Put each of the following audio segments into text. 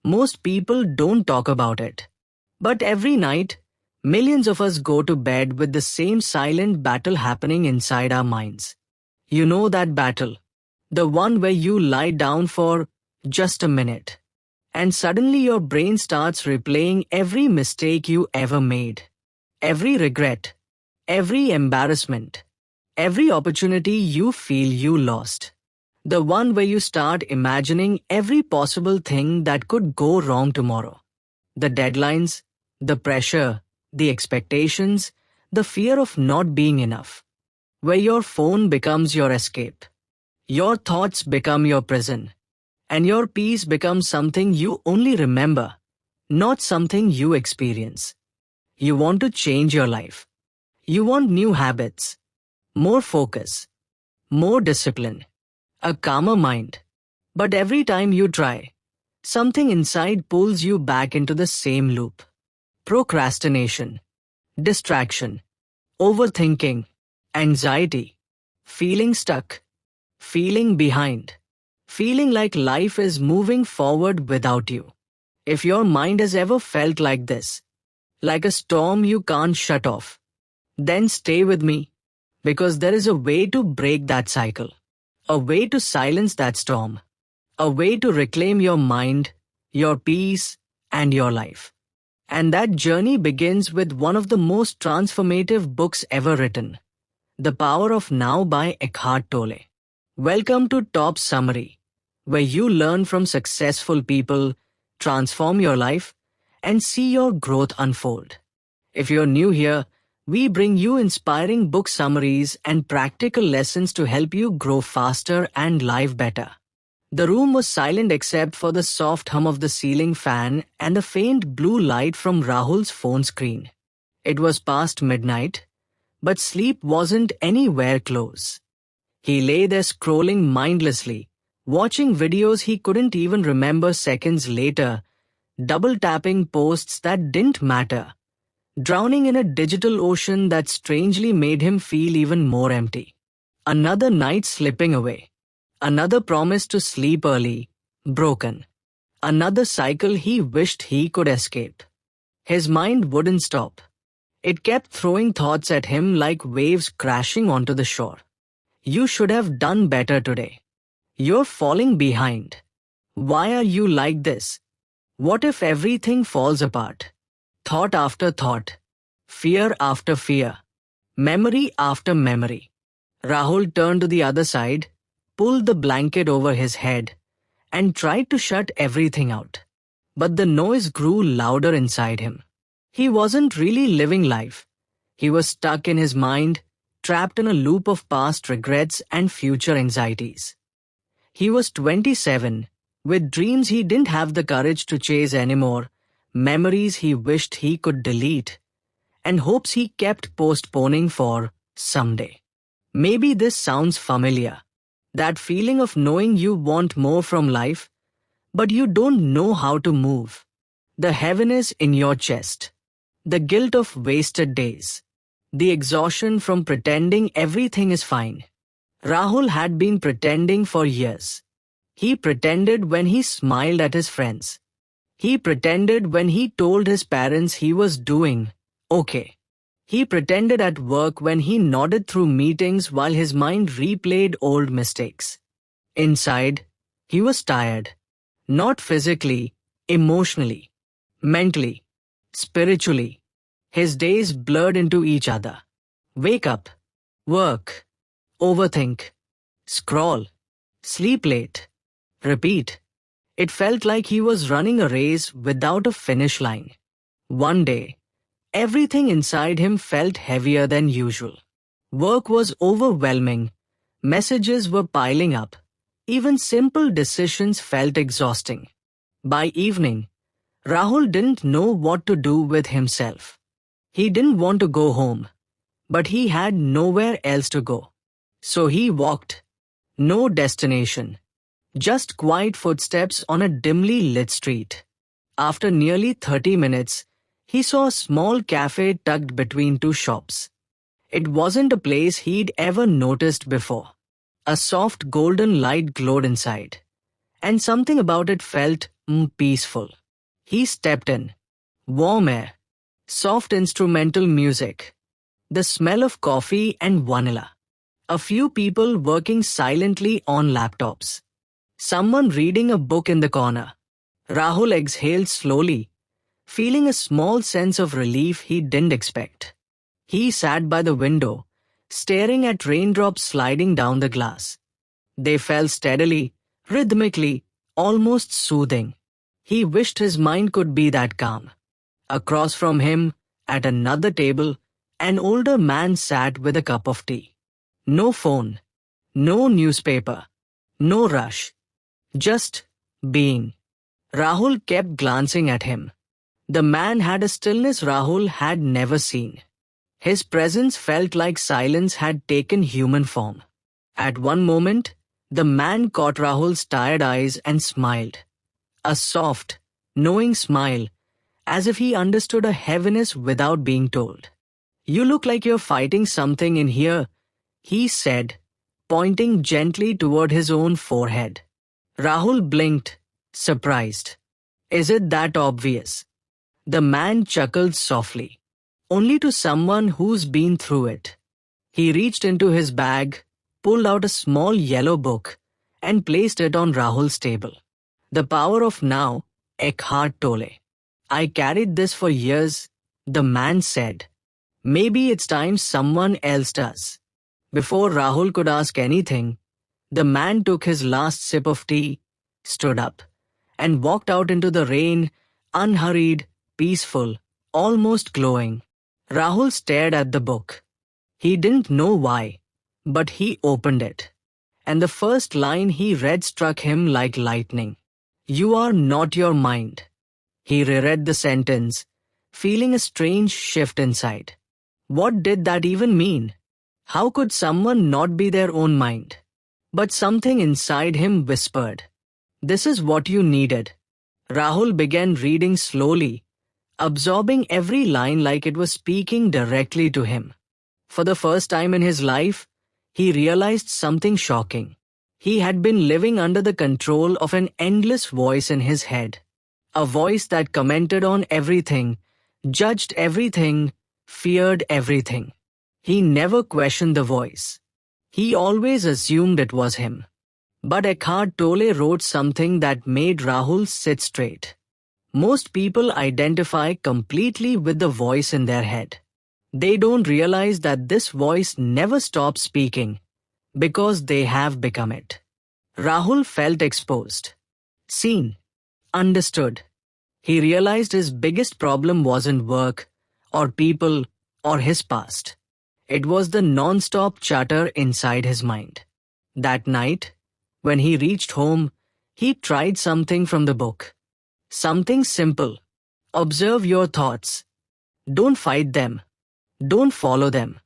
Most people don't talk about it. But every night, millions of us go to bed with the same silent battle happening inside our minds. You know that battle. The one where you lie down for just a minute. And suddenly your brain starts replaying every mistake you ever made. Every regret. Every embarrassment. Every opportunity you feel you lost. The one where you start imagining every possible thing that could go wrong tomorrow. The deadlines, the pressure, the expectations, the fear of not being enough. Where your phone becomes your escape. Your thoughts become your prison. And your peace becomes something you only remember, not something you experience. You want to change your life. You want new habits, more focus, more discipline, a calmer mind. But every time you try, something inside pulls you back into the same loop. Procrastination, distraction, overthinking, anxiety, feeling stuck, feeling behind, feeling like life is moving forward without you. If your mind has ever felt like this, like a storm you can't shut off, then stay with me, because there is a way to break that cycle, a way to silence that storm, a way to reclaim your mind, your peace, and your life. And that journey begins with one of the most transformative books ever written, The Power of Now by Eckhart Tolle. Welcome to Top Summary, where you learn from successful people, transform your life, and see your growth unfold. If you're new here, we bring you inspiring book summaries and practical lessons to help you grow faster and live better. The room was silent except for the soft hum of the ceiling fan and the faint blue light from Rahul's phone screen. It was past midnight, but sleep wasn't anywhere close. He lay there scrolling mindlessly, watching videos he couldn't even remember seconds later, double-tapping posts that didn't matter, drowning in a digital ocean that strangely made him feel even more empty. Another night slipping away. Another promise to sleep early, broken. Another cycle he wished he could escape. His mind wouldn't stop. It kept throwing thoughts at him like waves crashing onto the shore. You should have done better today. You're falling behind. Why are you like this? What if everything falls apart? Thought after thought. Fear after fear. Memory after memory. Rahul turned to the other side, pulled the blanket over his head, and tried to shut everything out. But the noise grew louder inside him. He wasn't really living life. He was stuck in his mind, trapped in a loop of past regrets and future anxieties. He was 27, with dreams he didn't have the courage to chase anymore, memories he wished he could delete, and hopes he kept postponing for someday. Maybe this sounds familiar. That feeling of knowing you want more from life, but you don't know how to move. The heaviness in your chest. The guilt of wasted days. The exhaustion from pretending everything is fine. Rahul had been pretending for years. He pretended when he smiled at his friends. He pretended when he told his parents he was doing okay. He pretended at work when he nodded through meetings while his mind replayed old mistakes. Inside, he was tired. Not physically, emotionally, mentally, spiritually. His days blurred into each other. Wake up, work, overthink, scroll, sleep late, repeat. It felt like he was running a race without a finish line. One day, everything inside him felt heavier than usual. Work was overwhelming. Messages were piling up. Even simple decisions felt exhausting. By evening, Rahul didn't know what to do with himself. He didn't want to go home, but he had nowhere else to go. So he walked. No destination. Just quiet footsteps on a dimly lit street. After nearly 30 minutes, he saw a small cafe tucked between two shops. It wasn't a place he'd ever noticed before. A soft golden light glowed inside, and something about it felt Peaceful. He stepped in. Warm air, soft instrumental music, the smell of coffee and vanilla. A few people working silently on laptops. Someone reading a book in the corner. Rahul exhaled slowly, feeling a small sense of relief he didn't expect. He sat by the window, staring at raindrops sliding down the glass. They fell steadily, rhythmically, almost soothing. He wished his mind could be that calm. Across from him, at another table, an older man sat with a cup of tea. No phone, no newspaper, no rush, just being. Rahul kept glancing at him. The man had a stillness Rahul had never seen. His presence felt like silence had taken human form. At one moment, the man caught Rahul's tired eyes and smiled. A soft, knowing smile, as if he understood a heaviness without being told. "You look like you're fighting something in here," he said, pointing gently toward his own forehead. Rahul blinked, surprised. "Is it that obvious?" The man chuckled softly. "Only to someone who's been through it." He reached into his bag, pulled out a small yellow book, and placed it on Rahul's table. "The Power of Now," Eckhart Tolle. "I carried this for years," the man said. "Maybe it's time someone else does." Before Rahul could ask anything, the man took his last sip of tea, stood up, and walked out into the rain, unhurried, peaceful, almost glowing. Rahul stared at the book. He didn't know why, but he opened it. And the first line he read struck him like lightning. "You are not your mind." He reread the sentence, feeling a strange shift inside. What did that even mean? How could someone not be their own mind? But something inside him whispered, "This is what you needed." Rahul began reading slowly, absorbing every line like it was speaking directly to him. For the first time in his life, he realized something shocking. He had been living under the control of an endless voice in his head. A voice that commented on everything, judged everything, feared everything. He never questioned the voice. He always assumed it was him. But Eckhart Tolle wrote something that made Rahul sit straight. Most people identify completely with the voice in their head. They don't realize that this voice never stops speaking, because they have become it. Rahul felt exposed, seen, understood. He realized his biggest problem wasn't work, or people, or his past. It was the non-stop chatter inside his mind. That night, when he reached home, he tried something from the book. Something simple. Observe your thoughts. Don't fight them. Don't follow them.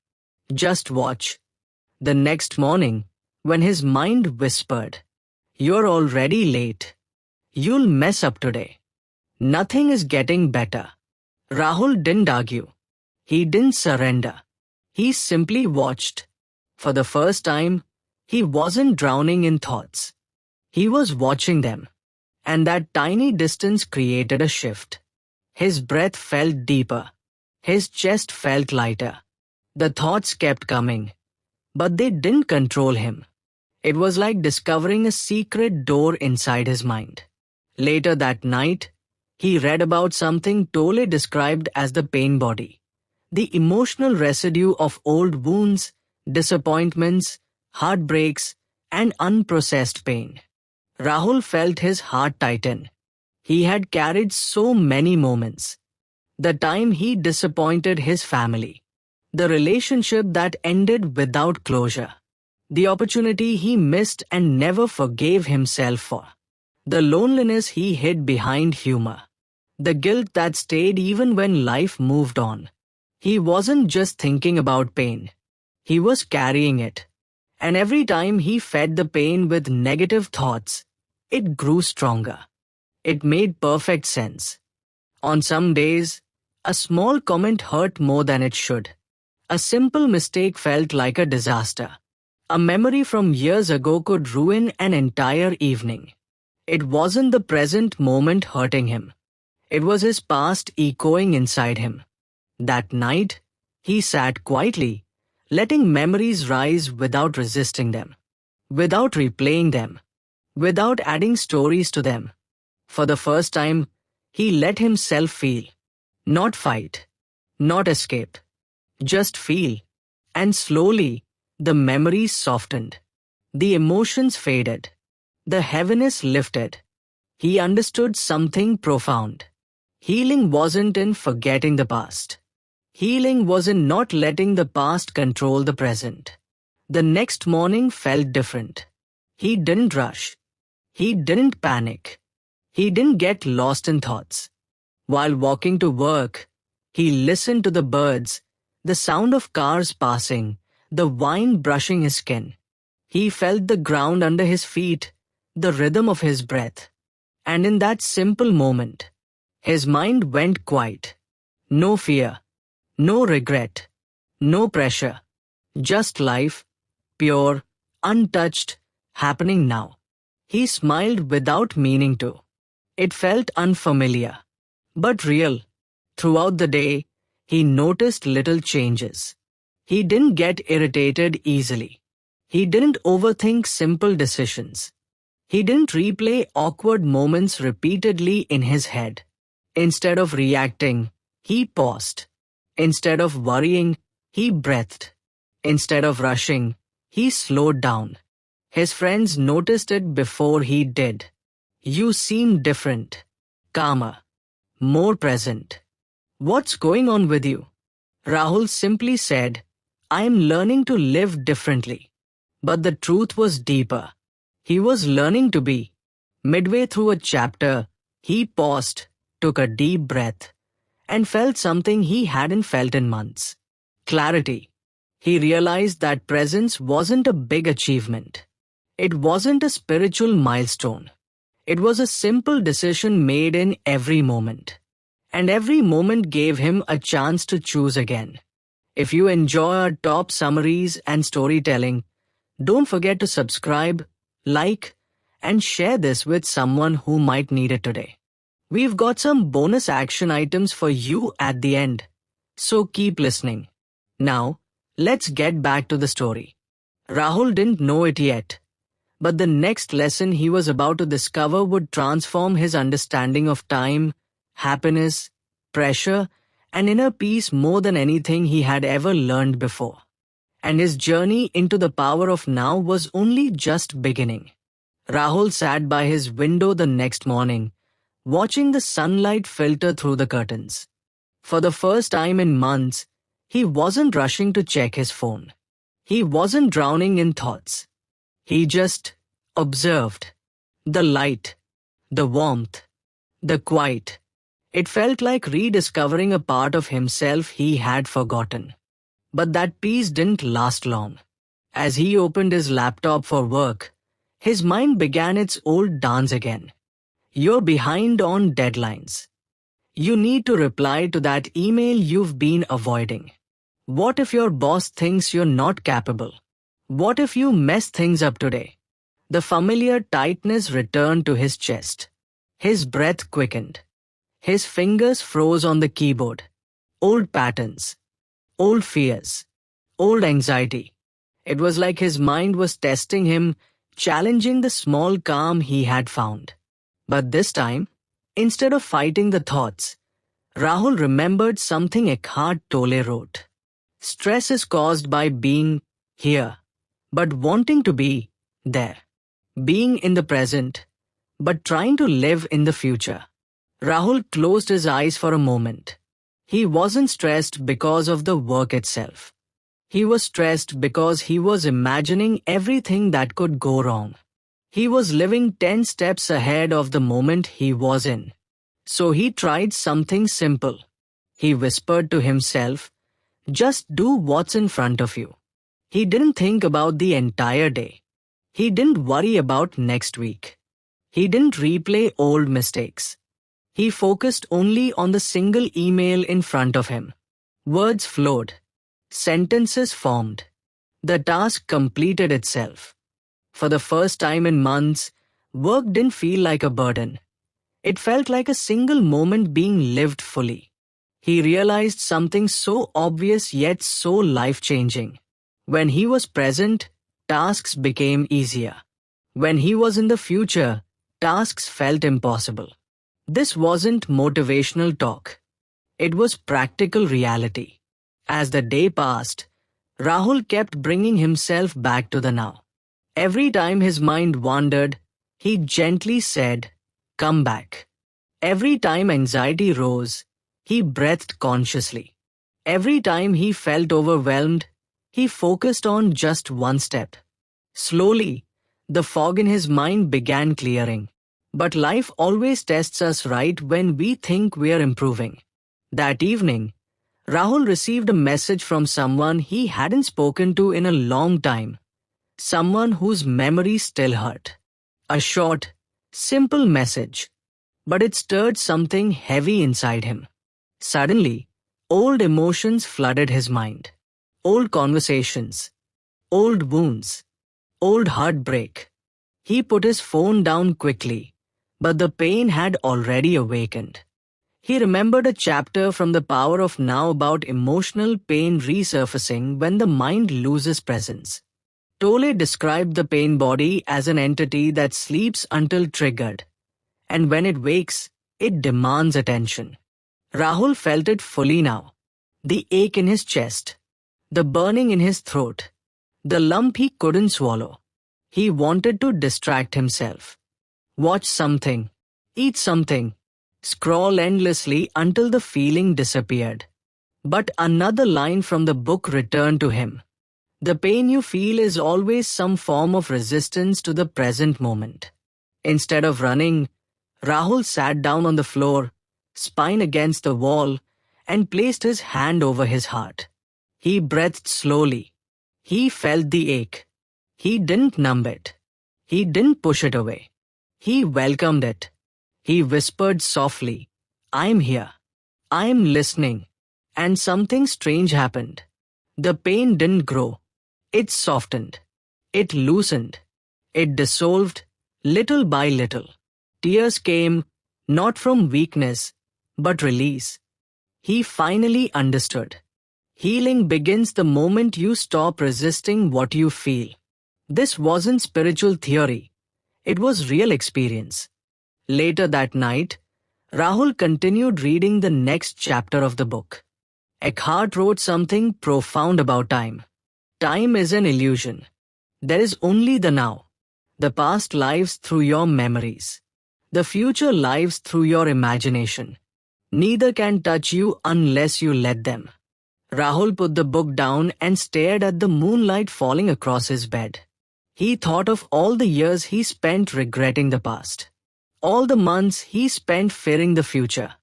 Just watch. The next morning, when his mind whispered, "You're already late. You'll mess up today. Nothing is getting better," Rahul didn't argue. He didn't surrender. He simply watched. For the first time, he wasn't drowning in thoughts. He was watching them. And that tiny distance created a shift. His breath felt deeper. His chest felt lighter. The thoughts kept coming, but they didn't control him. It was like discovering a secret door inside his mind. Later that night, he read about something Tolle described as the pain body. The emotional residue of old wounds, disappointments, heartbreaks, and unprocessed pain. Rahul felt his heart tighten. He had carried so many moments. The time he disappointed his family. The relationship that ended without closure. The opportunity he missed and never forgave himself for. The loneliness he hid behind humor. The guilt that stayed even when life moved on. He wasn't just thinking about pain. He was carrying it. And every time he fed the pain with negative thoughts, it grew stronger. It made perfect sense. On some days, a small comment hurt more than it should. A simple mistake felt like a disaster. A memory from years ago could ruin an entire evening. It wasn't the present moment hurting him. It was his past echoing inside him. That night, he sat quietly, letting memories rise without resisting them, without replaying them, without adding stories to them. For the first time, he let himself feel. Not fight, not escape, just feel. And slowly, the memories softened. The emotions faded. The heaviness lifted. He understood something profound. Healing wasn't in forgetting the past. Healing was in not letting the past control the present. The next morning felt different. He didn't rush. He didn't panic. He didn't get lost in thoughts. While walking to work, he listened to the birds, the sound of cars passing, the wind brushing his skin. He felt the ground under his feet, the rhythm of his breath. And in that simple moment, his mind went quiet. No fear, no regret, no pressure. Just life, pure, untouched, happening now. He smiled without meaning to. It felt unfamiliar, but real. Throughout the day, he noticed little changes. He didn't get irritated easily. He didn't overthink simple decisions. He didn't replay awkward moments repeatedly in his head. Instead of reacting, he paused. Instead of worrying, he breathed. Instead of rushing, he slowed down. His friends noticed it before he did. You seem different, calmer, more present. What's going on with you? Rahul simply said, I am learning to live differently. But the truth was deeper. He was learning to be. Midway through a chapter, he paused, took a deep breath, and felt something he hadn't felt in months. Clarity. He realized that presence wasn't a big achievement. It wasn't a spiritual milestone. It was a simple decision made in every moment. And every moment gave him a chance to choose again. If you enjoy our top summaries and storytelling, don't forget to subscribe, like, and share this with someone who might need it today. We've got some bonus action items for you at the end, so keep listening. Now, let's get back to the story. Rahul didn't know it yet, but the next lesson he was about to discover would transform his understanding of time, happiness, pressure, and inner peace more than anything he had ever learned before. And his journey into the power of now was only just beginning. Rahul sat by his window the next morning, watching the sunlight filter through the curtains. For the first time in months, he wasn't rushing to check his phone. He wasn't drowning in thoughts. He just observed. The light, the warmth, the quiet. It felt like rediscovering a part of himself he had forgotten. But that peace didn't last long. As he opened his laptop for work, his mind began its old dance again. You're behind on deadlines. You need to reply to that email you've been avoiding. What if your boss thinks you're not capable? What if you mess things up today? The familiar tightness returned to his chest. His breath quickened. His fingers froze on the keyboard. Old patterns. Old fears. Old anxiety. It was like his mind was testing him, challenging the small calm he had found. But this time, instead of fighting the thoughts, Rahul remembered something Eckhart Tolle wrote. Stress is caused by being here, but wanting to be there. Being in the present, but trying to live in the future. Rahul closed his eyes for a moment. He wasn't stressed because of the work itself. He was stressed because he was imagining everything that could go wrong. He was living 10 steps ahead of the moment he was in. So he tried something simple. He whispered to himself, just do what's in front of you. He didn't think about the entire day. He didn't worry about next week. He didn't replay old mistakes. He focused only on the single email in front of him. Words flowed. Sentences formed. The task completed itself. For the first time in months, Work didn't feel like a burden. It felt like a single moment being lived fully. He realized something so obvious yet so life-changing. When he was present, tasks became easier. When he was in the future, tasks felt impossible. This wasn't motivational talk. It was practical reality. As the day passed, Rahul kept bringing himself back to the now. Every time his mind wandered, he gently said, "Come back." Every time anxiety rose, he breathed consciously. Every time he felt overwhelmed, he focused on just one step. Slowly, the fog in his mind began clearing. But life always tests us right when we think we're improving. That evening, Rahul received a message from someone he hadn't spoken to in a long time. Someone whose memory still hurt. A short, simple message. But it stirred something heavy inside him. Suddenly, old emotions flooded his mind. Old conversations. Old wounds. Old heartbreak. He put his phone down quickly, but the pain had already awakened. He remembered a chapter from The Power of Now about emotional pain resurfacing when the mind loses presence. Tolle described the pain body as an entity that sleeps until triggered, and when it wakes, it demands attention. Rahul felt it fully now. The ache in his chest, the burning in his throat, the lump he couldn't swallow. He wanted to distract himself. Watch something, eat something, scroll endlessly until the feeling disappeared. But another line from the book returned to him. The pain you feel is always some form of resistance to the present moment. Instead of running, Rahul sat down on the floor, spine against the wall, and placed his hand over his heart. He breathed slowly. He felt the ache. He didn't numb it. He didn't push it away. He welcomed it. He whispered softly, "I'm here. I'm listening." And something strange happened. The pain didn't grow. It softened. It loosened. It dissolved, little by little. Tears came, not from weakness, but release. He finally understood. Healing begins the moment you stop resisting what you feel. This wasn't spiritual theory. It was real experience. Later that night, Rahul continued reading the next chapter of the book. Eckhart wrote something profound about time. Time is an illusion. There is only the now. The past lives through your memories. The future lives through your imagination. Neither can touch you unless you let them. Rahul put the book down and stared at the moonlight falling across his bed. He thought of all the years he spent regretting the past. All the months he spent fearing the future.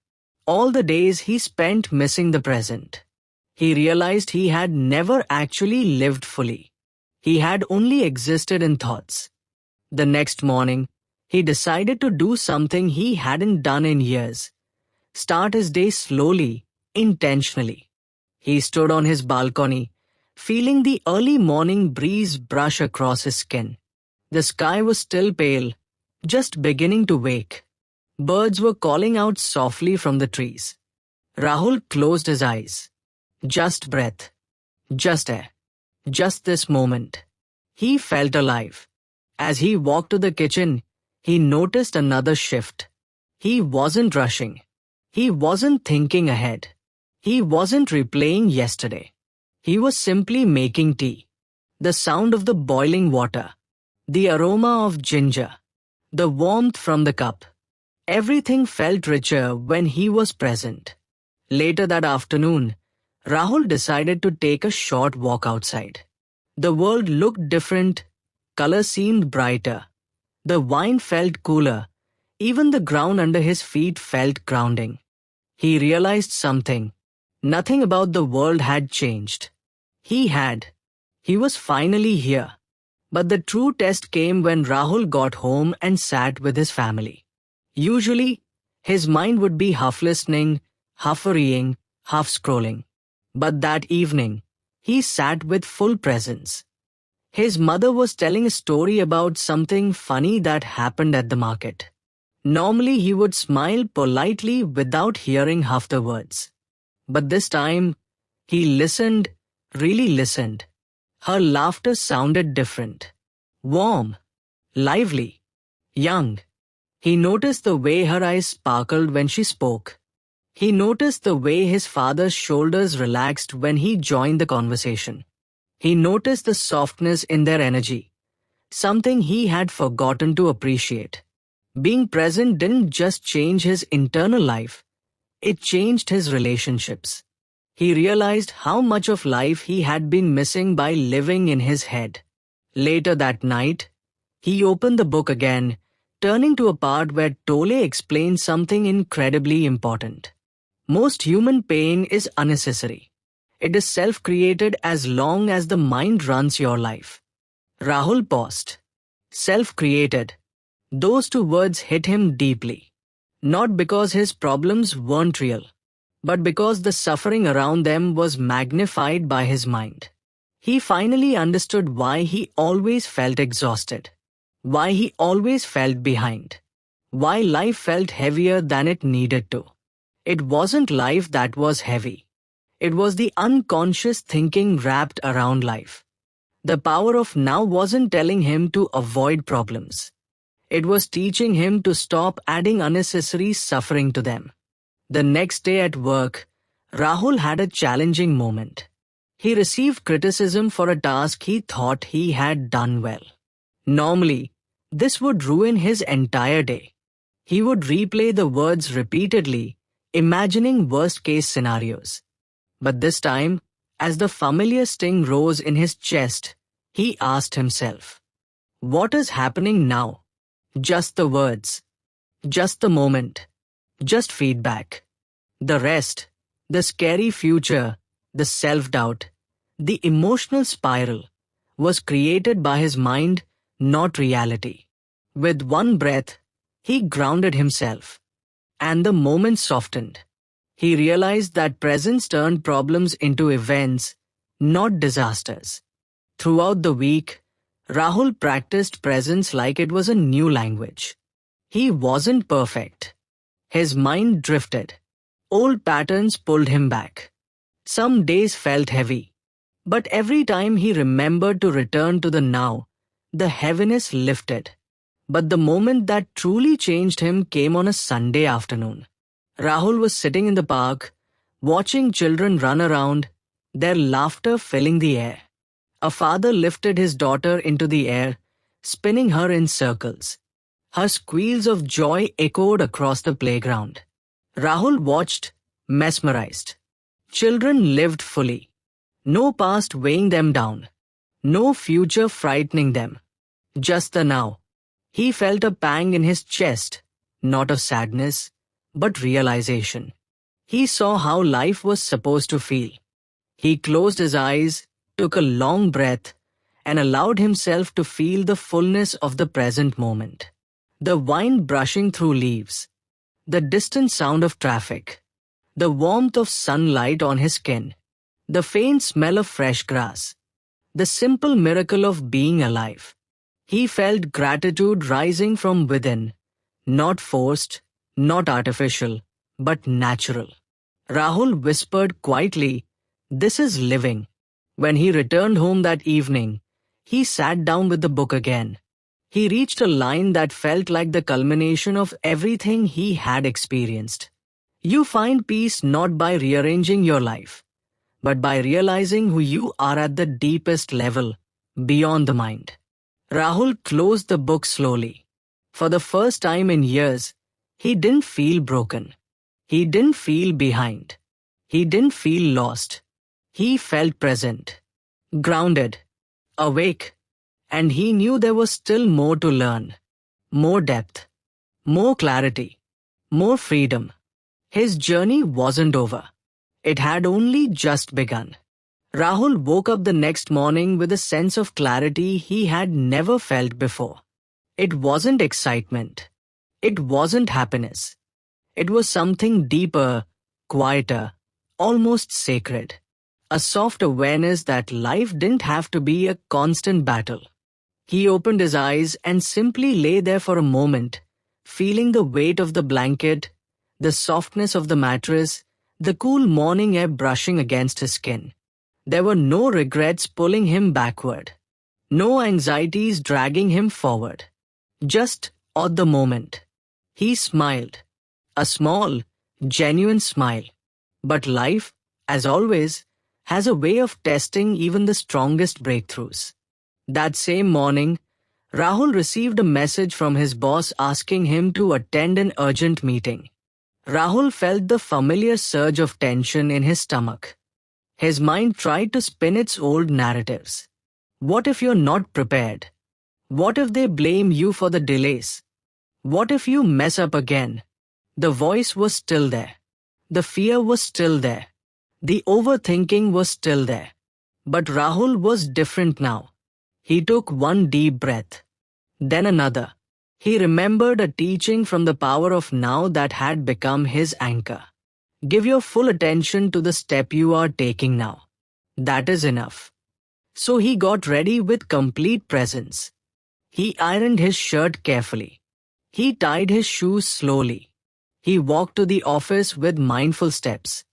All the days he spent missing the present. He realized he had never actually lived fully. He had only existed in thoughts. The next morning, he decided to do something he hadn't done in years. Start his day slowly, intentionally. He stood on his balcony, feeling the early morning breeze brush across his skin. The sky was still pale, just beginning to wake. Birds were calling out softly from the trees. Rahul closed his eyes. Just breath. Just air. Just this moment. He felt alive. As he walked to the kitchen, he noticed another shift. He wasn't rushing. He wasn't thinking ahead. He wasn't replaying yesterday. He was simply making tea. The sound of the boiling water. The aroma of ginger. The warmth from the cup. Everything felt richer when he was present. Later that afternoon, Rahul decided to take a short walk outside. The world looked different. Colors seemed brighter. The wine felt cooler. Even the ground under his feet felt grounding. He realized something. Nothing about the world had changed. He had. He was finally here. But the true test came when Rahul got home and sat with his family. Usually, his mind would be half listening, half worrying, half scrolling. But that evening, he sat with full presence. His mother was telling a story about something funny that happened at the market. Normally he would smile politely without hearing half the words. But this time, he listened, really listened. Her laughter sounded different. Warm, lively, young. He noticed the way her eyes sparkled when she spoke. He noticed the way his father's shoulders relaxed when he joined the conversation. He noticed the softness in their energy, something he had forgotten to appreciate. Being present didn't just change his internal life, it changed his relationships. He realized how much of life he had been missing by living in his head. Later that night, he opened the book again, turning to a part where Tolle explained something incredibly important. Most human pain is unnecessary. It is self-created as long as the mind runs your life. Rahul paused. Self-created. Those two words hit him deeply. Not because his problems weren't real, but because the suffering around them was magnified by his mind. He finally understood why he always felt exhausted, why he always felt behind, why life felt heavier than it needed to. It wasn't life that was heavy. It was the unconscious thinking wrapped around life. The power of now wasn't telling him to avoid problems. It was teaching him to stop adding unnecessary suffering to them. The next day at work, Rahul had a challenging moment. He received criticism for a task he thought he had done well. Normally, this would ruin his entire day. He would replay the words repeatedly, imagining worst-case scenarios. But this time, as the familiar sting rose in his chest, he asked himself, "What is happening now?" Just the words. Just the moment. Just feedback. The rest, the scary future, the self-doubt, the emotional spiral, was created by his mind, not reality. With one breath, he grounded himself. And the moment softened. He realized that presence turned problems into events, not disasters. Throughout the week, Rahul practiced presence like it was a new language. He wasn't perfect. His mind drifted. Old patterns pulled him back. Some days felt heavy. But every time he remembered to return to the now, the heaviness lifted. But the moment that truly changed him came on a Sunday afternoon. Rahul was sitting in the park, watching children run around, their laughter filling the air. A father lifted his daughter into the air, spinning her in circles. Her squeals of joy echoed across the playground. Rahul watched, mesmerized. Children lived fully. No past weighing them down. No future frightening them. Just the now. He felt a pang in his chest, not of sadness, but realization. He saw how life was supposed to feel. He closed his eyes, took a long breath, and allowed himself to feel the fullness of the present moment. The wind brushing through leaves, the distant sound of traffic, the warmth of sunlight on his skin, the faint smell of fresh grass, the simple miracle of being alive. He felt gratitude rising from within, not forced, not artificial, but natural. Rahul whispered quietly, "This is living." When he returned home that evening, he sat down with the book again. He reached a line that felt like the culmination of everything he had experienced. You find peace not by rearranging your life, but by realizing who you are at the deepest level, beyond the mind. Rahul closed the book slowly. For the first time in years, he didn't feel broken. He didn't feel behind. He didn't feel lost. He felt present, grounded, awake, and he knew there was still more to learn. More depth, more clarity, more freedom. His journey wasn't over. It had only just begun. Rahul woke up the next morning with a sense of clarity he had never felt before. It wasn't excitement. It wasn't happiness. It was something deeper, quieter, almost sacred. a soft awareness that life didn't have to be a constant battle. He opened his eyes and simply lay there for a moment, feeling the weight of the blanket, the softness of the mattress, the cool morning air brushing against his skin. There were no regrets pulling him backward, no anxieties dragging him forward. Just at the moment. He smiled. A small, genuine smile. But life, as always, has a way of testing even the strongest breakthroughs. That same morning, Rahul received a message from his boss asking him to attend an urgent meeting. Rahul felt the familiar surge of tension in his stomach. His mind tried to spin its old narratives. What if you're not prepared? What if they blame you for the delays? What if you mess up again? The voice was still there. The fear was still there. The overthinking was still there. But Rahul was different now. He took one deep breath. Then another. He remembered a teaching from the power of now that had become his anchor. Give your full attention to the step you are taking now. That is enough. So he got ready with complete presence. He ironed his shirt carefully. He tied his shoes slowly. He walked to the office with mindful steps.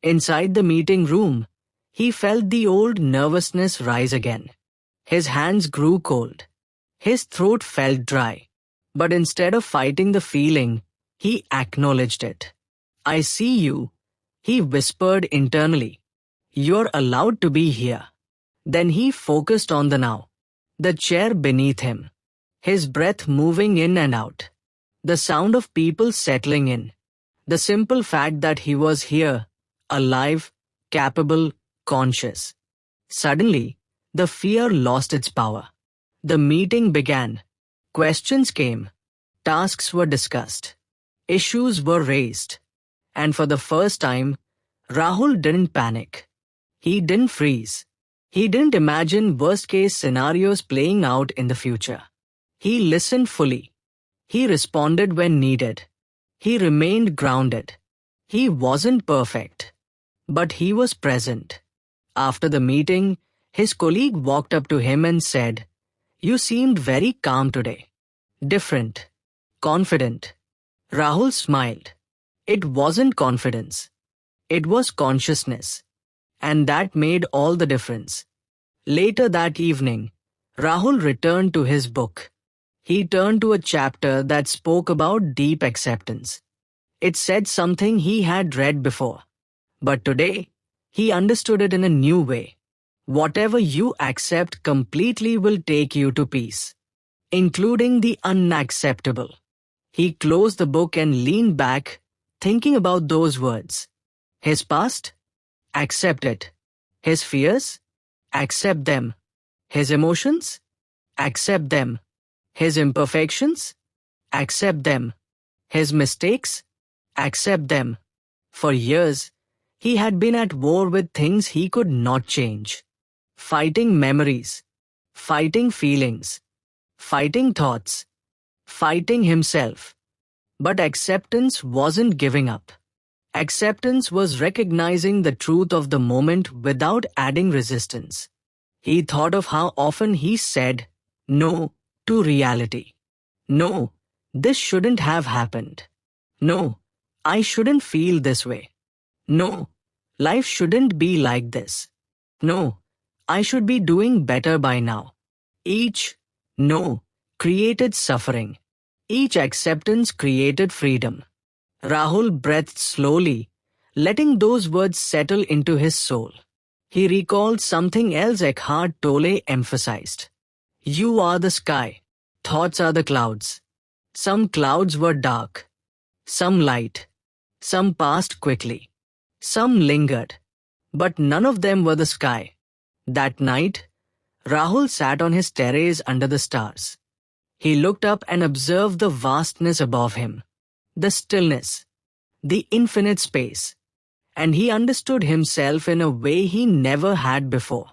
Inside the meeting room, he felt the old nervousness rise again. His hands grew cold. His throat felt dry. But instead of fighting the feeling, he acknowledged it. I see you, he whispered internally. You're allowed to be here. Then he focused on the now. The chair beneath him. His breath moving in and out. The sound of people settling in. The simple fact that he was here, alive, capable, conscious. Suddenly, the fear lost its power. The meeting began. Questions came. Tasks were discussed. Issues were raised. And for the first time, Rahul didn't panic. He didn't freeze. He didn't imagine worst-case scenarios playing out in the future. He listened fully. He responded when needed. He remained grounded. He wasn't perfect. But he was present. After the meeting, his colleague walked up to him and said, "You seemed very calm today. Different. Confident." Rahul smiled. It wasn't confidence. It was consciousness. And that made all the difference. Later that evening, Rahul returned to his book. He turned to a chapter that spoke about deep acceptance. It said something he had read before. But today, he understood it in a new way. Whatever you accept completely will take you to peace, including the unacceptable. He closed the book and leaned back, thinking about those words. His past? Accept it. His fears? Accept them. His emotions? Accept them. His imperfections? Accept them. His mistakes? Accept them. For years, he had been at war with things he could not change. Fighting memories. Fighting feelings. Fighting thoughts. Fighting himself. But acceptance wasn't giving up. Acceptance was recognizing the truth of the moment without adding resistance. He thought of how often he said no to reality. No, this shouldn't have happened. No, I shouldn't feel this way. No, life shouldn't be like this. No, I should be doing better by now. Each no created suffering. Each acceptance created freedom. Rahul breathed slowly, letting those words settle into his soul. He recalled something else Eckhart Tolle emphasized. You are the sky. Thoughts are the clouds. Some clouds were dark. Some light. Some passed quickly. Some lingered. But none of them were the sky. That night, Rahul sat on his terrace under the stars. He looked up and observed the vastness above him. The stillness, the infinite space, and he understood himself in a way he never had before.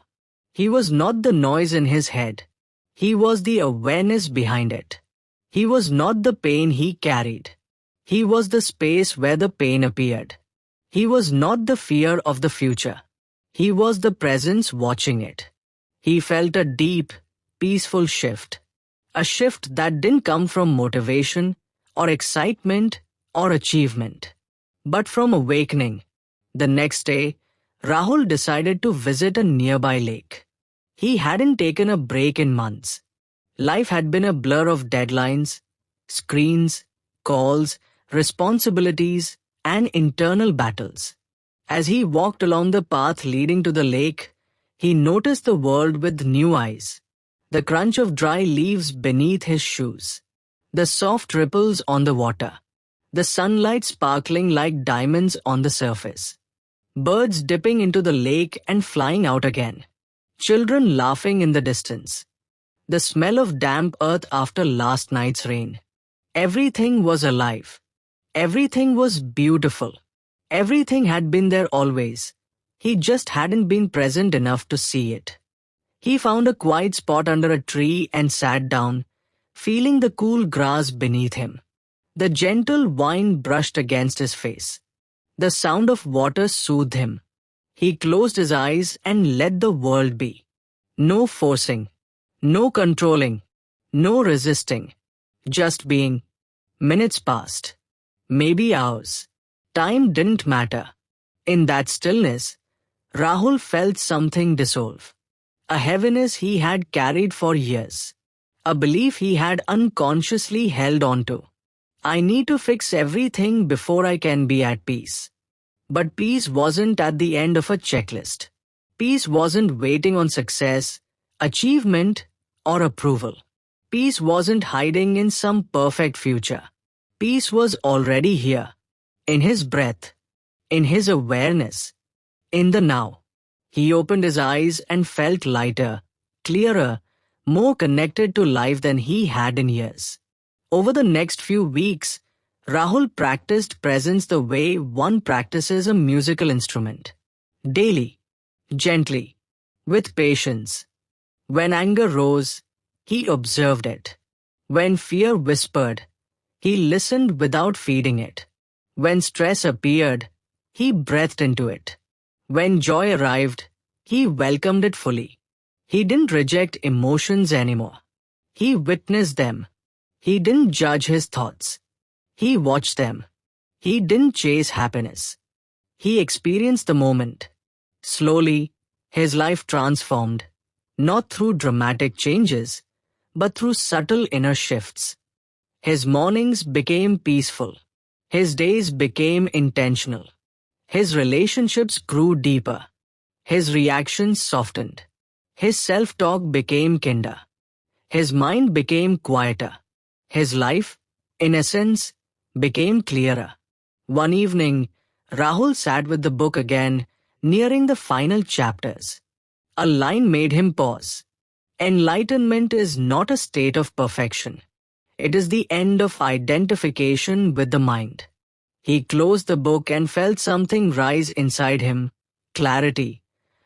He was not the noise in his head. He was the awareness behind it. He was not the pain he carried. He was the space where the pain appeared. He was not the fear of the future. He was the presence watching it. He felt a deep, peaceful shift. A shift that didn't come from motivation or excitement or achievement, but from awakening. The next day, Rahul decided to visit a nearby lake. He hadn't taken a break in months. Life had been a blur of deadlines, screens, calls, responsibilities, and internal battles. As he walked along the path leading to the lake, he noticed the world with new eyes. The crunch of dry leaves beneath his shoes, the soft ripples on the water, the sunlight sparkling like diamonds on the surface, birds dipping into the lake and flying out again, children laughing in the distance, the smell of damp earth after last night's rain. Everything was alive. Everything was beautiful. Everything had been there always. He just hadn't been present enough to see it. He found a quiet spot under a tree and sat down, feeling the cool grass beneath him. The gentle wind brushed against his face. The sound of water soothed him. He closed his eyes and let the world be. No forcing, no controlling, no resisting. Just being. Minutes passed. Maybe hours. Time didn't matter. In that stillness, Rahul felt something dissolve. A heaviness he had carried for years. A belief he had unconsciously held on to. I need to fix everything before I can be at peace. But peace wasn't at the end of a checklist. Peace wasn't waiting on success, achievement, or approval. Peace wasn't hiding in some perfect future. Peace was already here. In his breath. In his awareness. In the now. He opened his eyes and felt lighter, clearer, more connected to life than he had in years. Over the next few weeks, Rahul practiced presence the way one practices a musical instrument. Daily, gently, with patience. When anger rose, he observed it. When fear whispered, he listened without feeding it. When stress appeared, he breathed into it. When joy arrived, he welcomed it fully. He didn't reject emotions anymore. He witnessed them. He didn't judge his thoughts. He watched them. He didn't chase happiness. He experienced the moment. Slowly, his life transformed, not through dramatic changes, but through subtle inner shifts. His mornings became peaceful. His days became intentional. His relationships grew deeper. His reactions softened. His self-talk became kinder. His mind became quieter. His life, in essence, became clearer. One evening, Rahul sat with the book again, nearing the final chapters. A line made him pause. Enlightenment is not a state of perfection. It is the end of identification with the mind. He closed the book and felt something rise inside him, clarity,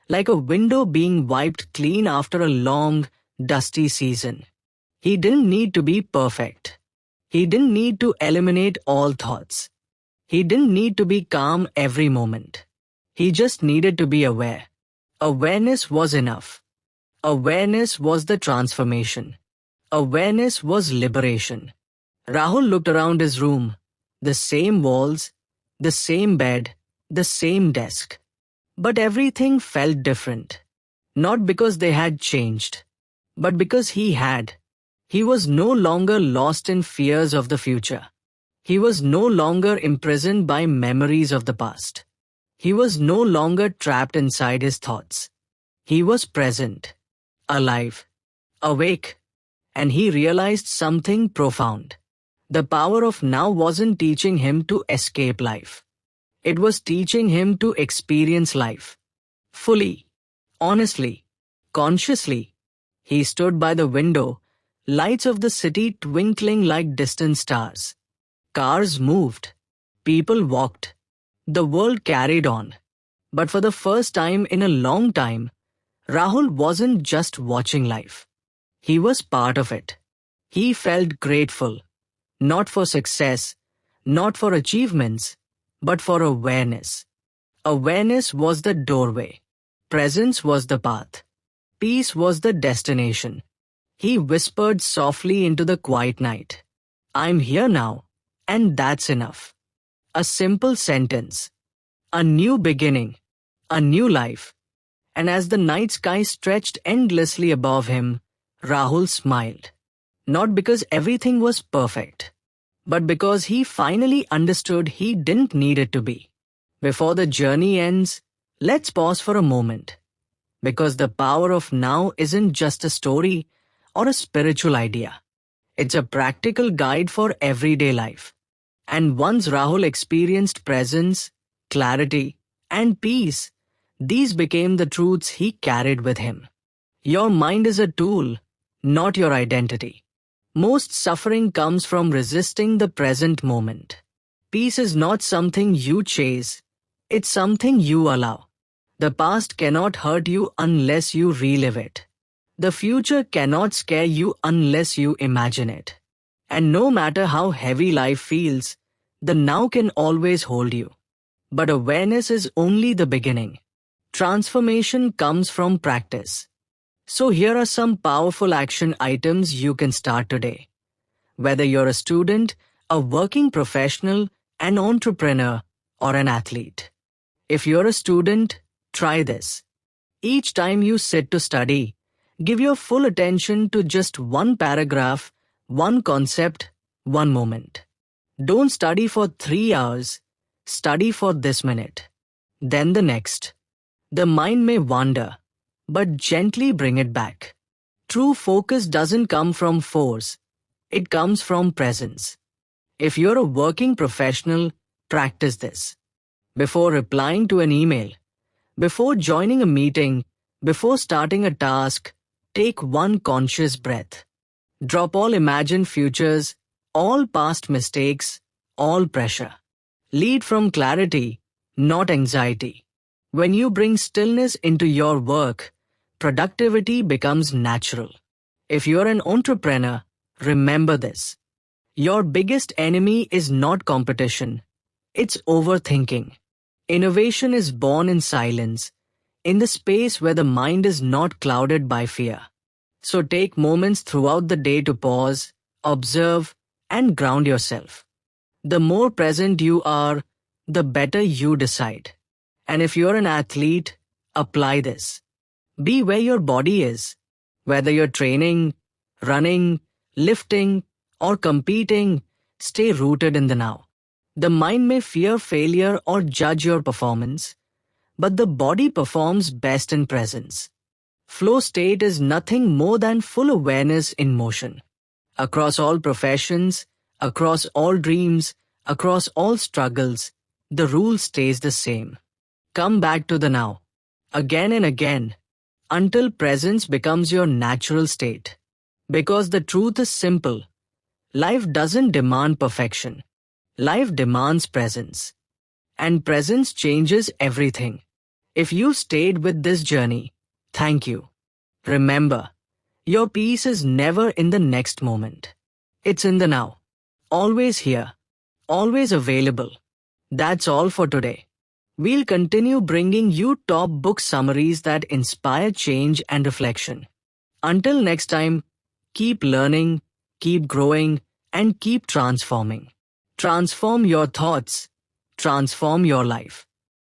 like a window being wiped clean after a long, dusty season. He didn't need to be perfect. He didn't need to eliminate all thoughts. He didn't need to be calm every moment. He just needed to be aware. Awareness was enough. Awareness was the transformation. Awareness was liberation. Rahul looked around his room. The same walls, the same bed, the same desk. But everything felt different. Not because they had changed, but because he had. He was no longer lost in fears of the future. He was no longer imprisoned by memories of the past. He was no longer trapped inside his thoughts. He was present, alive, awake, and he realized something profound. The power of now wasn't teaching him to escape life. It was teaching him to experience life. Fully, honestly, consciously. He stood by the window, lights of the city twinkling like distant stars. Cars moved. People walked. The world carried on. But for the first time in a long time, Rahul wasn't just watching life. He was part of it. He felt grateful. Not for success, not for achievements, but for awareness. Awareness was the doorway. Presence was the path. Peace was the destination. He whispered softly into the quiet night. I'm here now, and that's enough. A simple sentence. A new beginning. A new life. And as the night sky stretched endlessly above him, Rahul smiled. Not because everything was perfect, but because he finally understood he didn't need it to be. Before the journey ends, let's pause for a moment. Because the power of now isn't just a story or a spiritual idea. It's a practical guide for everyday life. And once Rahul experienced presence, clarity, and peace, these became the truths he carried with him. Your mind is a tool, not your identity. Most suffering comes from resisting the present moment. Peace is not something you chase, it's something you allow. The past cannot hurt you unless you relive it. The future cannot scare you unless you imagine it. And no matter how heavy life feels, the now can always hold you. But awareness is only the beginning. Transformation comes from practice. So here are some powerful action items you can start today. Whether you're a student, a working professional, an entrepreneur, or an athlete. If you're a student, try this. Each time you sit to study, give your full attention to just one paragraph, one concept, one moment. Don't study for 3 hours, study for this minute. Then the next. The mind may wander, but gently bring it back. True focus doesn't come from force, it comes from presence. If you're a working professional, practice this. Before replying to an email, before joining a meeting, before starting a task, take one conscious breath. Drop all imagined futures, all past mistakes, all pressure. Lead from clarity, not anxiety. When you bring stillness into your work, productivity becomes natural. If you're an entrepreneur, remember this. Your biggest enemy is not competition. It's overthinking. Innovation is born in silence, in the space where the mind is not clouded by fear. So take moments throughout the day to pause, observe, and ground yourself. The more present you are, the better you decide. And if you're an athlete, apply this. Be where your body is. Whether you're training, running, lifting, or competing, stay rooted in the now. The mind may fear failure or judge your performance, but the body performs best in presence. Flow state is nothing more than full awareness in motion. Across all professions, across all dreams, across all struggles, the rule stays the same. Come back to the now, again and again, until presence becomes your natural state. Because the truth is simple. Life doesn't demand perfection. Life demands presence. And presence changes everything. If you stayed with this journey, thank you. Remember, your peace is never in the next moment. It's in the now. Always here. Always available. That's all for today. We'll continue bringing you top book summaries that inspire change and reflection. Until next time, keep learning, keep growing, and keep transforming. Transform your thoughts. Transform your life.